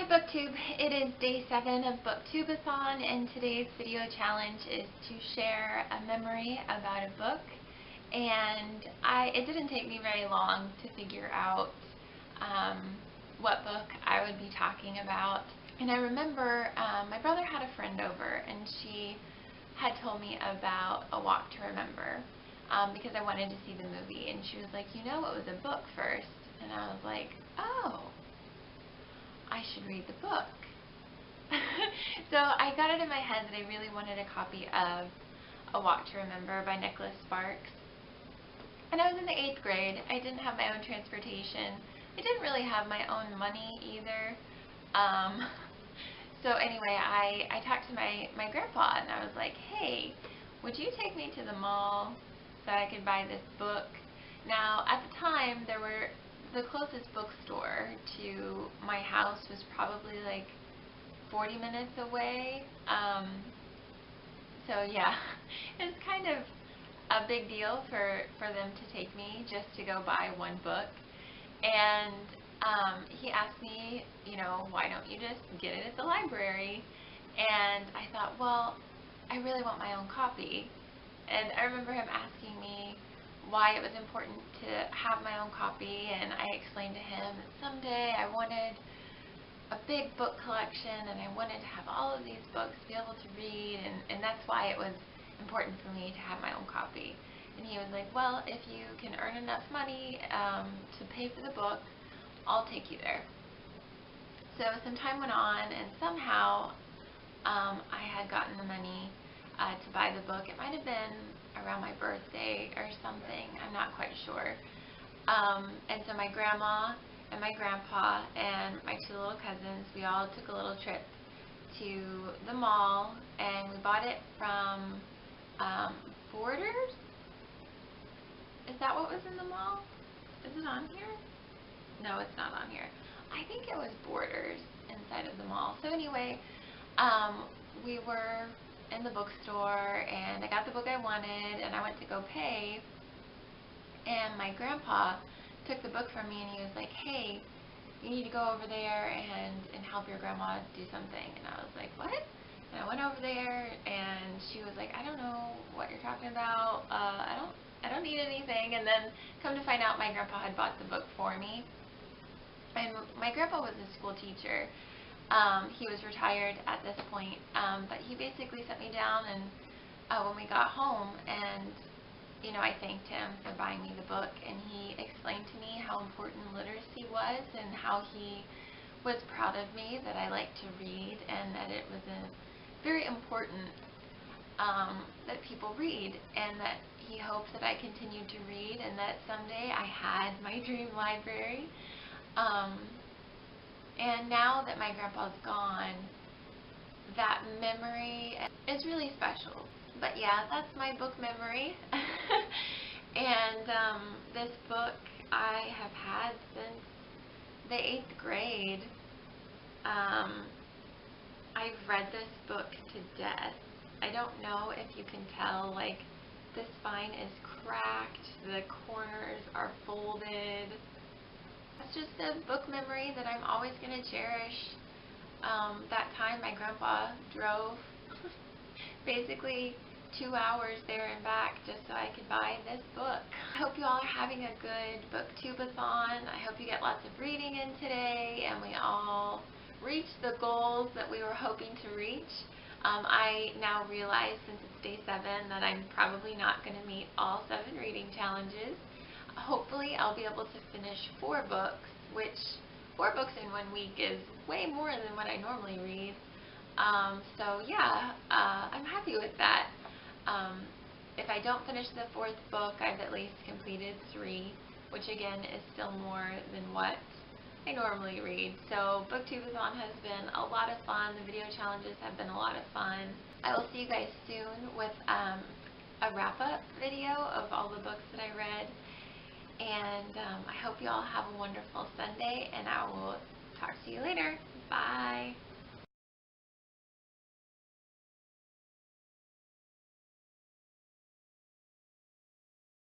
Hi BookTube, it is day 7 of BookTubeathon, and today's video challenge is to share a memory about a book. And it didn't take me very long to figure out what book I would be talking about. And I remember my brother had a friend over, and she had told me about A Walk to Remember because I wanted to see the movie. And she was like, you know, it was a book first. And I was like, oh, I should read the book. So I got it in my head that I really wanted a copy of A Walk to Remember by Nicholas Sparks. And I was in the 8th grade. I didn't have my own transportation. I didn't really have my own money either. So anyway, I talked to my grandpa, and I was like, hey, would you take me to the mall so I could buy this book? Now, at the time, the closest bookstore to my house was probably like 40 minutes away. So yeah, it's kind of a big deal for them to take me just to go buy one book. And he asked me, you know, why don't you just get it at the library? And I thought, well, I really want my own copy. And I remember him asking me why it was important to have my own copy, and I explained to him that someday I wanted a big book collection, and I wanted to have all of these books to be able to read, and that's why it was important for me to have my own copy. And he was like, well, if you can earn enough money to pay for the book, I'll take you there. So some time went on, and somehow I had gotten the money to buy the book. It might have been around my birthday or something. I'm not quite sure. And so my grandma and my grandpa and my 2 little cousins, we all took a little trip to the mall, and we bought it from Borders? Is that what was in the mall? Is it on here? No, it's not on here. I think it was Borders inside of the mall. So anyway, we were in the bookstore, and I got the book I wanted, and I went to go pay, and my grandpa took the book from me, and he was like, hey, you need to go over there and help your grandma do something. And I was like, what? And I went over there, and she was like, I don't know what you're talking about. I don't need anything. And then come to find out, my grandpa had bought the book for me. And my grandpa was a school teacher. He was retired at this point, but he basically sat me down, and when we got home, and you know, I thanked him for buying me the book, and he explained to me how important literacy was, and how he was proud of me that I liked to read, and that it was very important that people read, and that he hoped that I continued to read, and that someday I had my dream library. And now that my grandpa's gone, that memory is really special. But yeah, that's my book memory. And this book I have had since the 8th grade. I've read this book to death. I don't know if you can tell, like, the spine is cracked, the corners are folded. It's just a book memory that I'm always going to cherish. That time my grandpa drove basically 2 hours there and back just so I could buy this book. I hope you all are having a good BookTubeathon. I hope you get lots of reading in today, and we all reach the goals that we were hoping to reach. I now realize, since it's day 7, that I'm probably not going to meet all 7 reading challenges. Hopefully I'll be able to finish 4 books, which 4 books in 1 week is way more than what I normally read. So yeah, I'm happy with that. If I don't finish the 4th book, I've at least completed 3, which again is still more than what I normally read. So BookTubeathon has been a lot of fun. The video challenges have been a lot of fun. I will see you guys soon with a wrap-up video of all the books that I read. And I hope you all have a wonderful Sunday, and I will talk to you later. Bye.